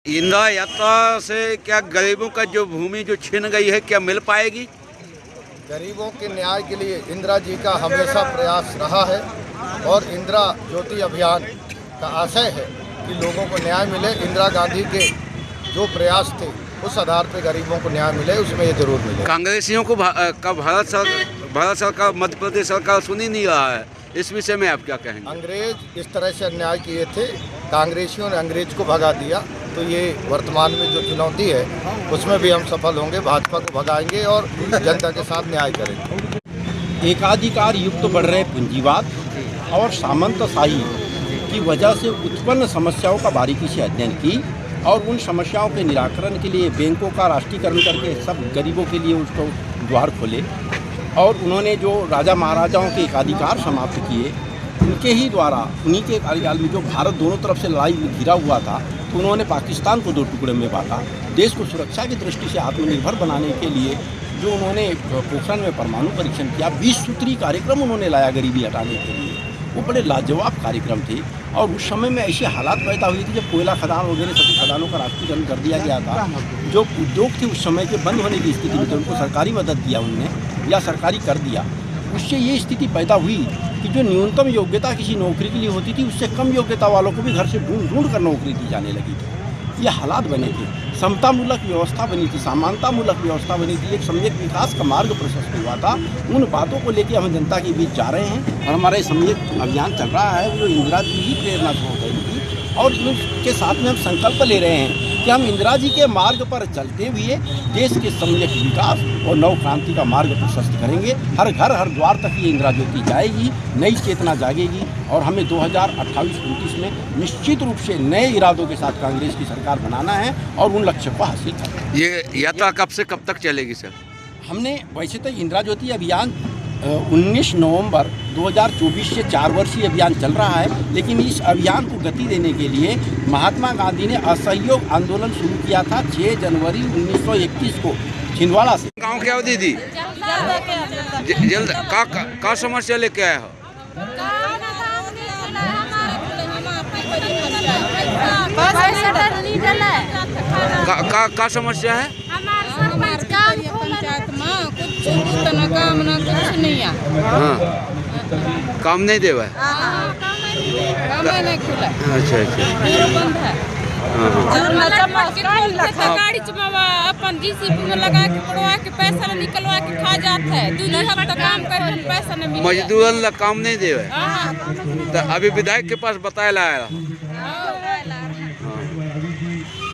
इंदिरा यात्रा से क्या गरीबों का जो भूमि जो छिन गई है क्या मिल पाएगी? गरीबों के न्याय के लिए इंदिरा जी का हमेशा प्रयास रहा है और इंदिरा ज्योति अभियान का आशय है कि लोगों को न्याय मिले। इंदिरा गांधी के जो प्रयास थे उस आधार पर गरीबों को न्याय मिले, उसमें ये जरूर मिले। कांग्रेसियों को भारत सरकार मध्य प्रदेश सरकार सुन ही नहीं रहा है, इस विषय में आप क्या कहेंगे? अंग्रेज इस तरह से अन्याय किए थे, कांग्रेसियों ने अंग्रेज को भगा दिया, तो ये वर्तमान में जो चुनौती है उसमें भी हम सफल होंगे, भाजपा को भगाएंगे और जनता के साथ न्याय करेंगे। एकाधिकार युक्त बढ़ रहे पूंजीवाद और सामंतशाही की वजह से उत्पन्न समस्याओं का बारीकी से अध्ययन की और उन समस्याओं के निराकरण के लिए बैंकों का राष्ट्रीयकरण करके सब गरीबों के लिए उसको द्वार खोले और उन्होंने जो राजा महाराजाओं के एकाधिकार समाप्त किए, उनके ही द्वारा उन्हीं के कार्यकाल में जो भारत दोनों तरफ से लड़ाई में घिरा हुआ था, तो उन्होंने पाकिस्तान को दो टुकड़े में बांटा। देश को सुरक्षा की दृष्टि से आत्मनिर्भर बनाने के लिए जो उन्होंने पोखरण में परमाणु परीक्षण किया, 20 सूत्री कार्यक्रम उन्होंने लाया गरीबी हटाने के लिए, वो बड़े लाजवाब कार्यक्रम थे। और उस समय में ऐसी हालात पैदा हुई थी जब कोयला खदान वगैरह सभी खदानों का राष्ट्रीयकरण कर दिया गया था। जो उद्योग थे उस समय के बंद होने की स्थिति में थे, उनको सरकारी मदद दिया उनने या सरकारी कर दिया। उससे ये स्थिति पैदा हुई कि जो न्यूनतम योग्यता किसी नौकरी के लिए होती थी, उससे कम योग्यता वालों को भी घर से ढूंढ कर नौकरी दी जाने लगी थी। ये हालात बने थे, समतामूलक व्यवस्था बनी थी, समानतामूलक व्यवस्था बनी थी, एक सम्यक विकास का मार्ग प्रशस्त हुआ था। उन बातों को लेकर हम जनता के बीच जा रहे हैं और हमारा सम्यक अभियान चल रहा है जो इंदिरा जी ही प्रेरणा हो गई थी। और इनके साथ में हम संकल्प ले रहे हैं कि हम इंदिरा जी के मार्ग पर चलते हुए देश के सम्यक विकास और नव क्रांति का मार्ग प्रशस्त करेंगे। हर घर हर द्वार तक ये इंदिरा ज्योति जाएगी, नई चेतना जागेगी और हमें 2028-29 में निश्चित रूप से नए इरादों के साथ कांग्रेस की सरकार बनाना है और उन लक्ष्य को हासिल करना है। ये यात्रा कब से कब तक चलेगी सर? हमने वैसे तो इंदिरा ज्योति अभियान 19 नवंबर 2024 से 4 वर्षीय अभियान चल रहा है, लेकिन इस अभियान को गति देने के लिए महात्मा गांधी ने असहयोग आंदोलन शुरू किया था 6 जनवरी 1921 को छिंदवाड़ा से। गाँव की अवधि थी जल्द का समस्या लेके आया हो? का समस्या है? पंचायत में कुछ न काम न कुछ नहीं है। हाँ, काम नहीं देवा है? काम नहीं खुला। अच्छा बंद है। गाड़ी चमावा अपन जीसीपी में लगा के पड़वा के पैसा निकलवा के खा जाता है। दूसरी हफ्ता काम कर पैसा नहीं मिलता। मजदूर काम नहीं देवा है। तो अभी विधायक के पास बताया लाया